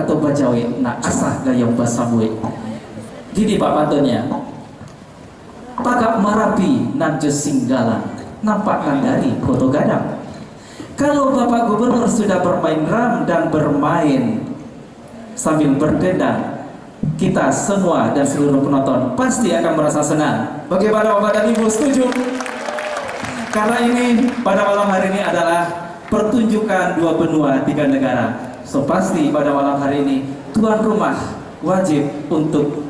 atau bajawe na asah gayong basabwe. Gini Pak pantunnya, tagak marapi nan singgalan nampakkan dari foto gadang. Kalau Bapak Gubernur sudah bermain drum dan bermain sambil berdendang, kita semua dan seluruh penonton pasti akan merasa senang. Bagaimana Bapak dan Ibu, setuju? Karena ini pada malam hari ini adalah pertunjukan dua benua tiga negara. So pasti pada malam hari ini tuan rumah wajib untuk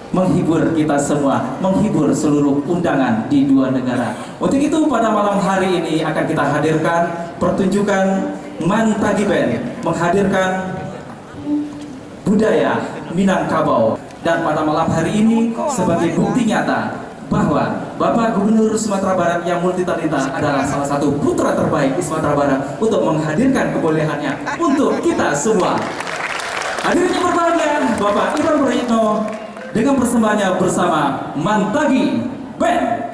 menghibur kita semua, menghibur seluruh undangan di dua negara. Untuk itu pada malam hari ini akan kita hadirkan pertunjukan Mantagi Band menghadirkan budaya Minangkabau. Dan pada malam hari ini sebagai bukti nyata bahwa Bapak Gubernur Sumatera Barat yang multitalenta adalah salah satu putra terbaik di Sumatera Barat untuk menghadirkan kebolehannya untuk kita semua. Hadirin yang berbahagia, Bapak Iwan Prayitno dengan persembahannya bersama Mantagi Band.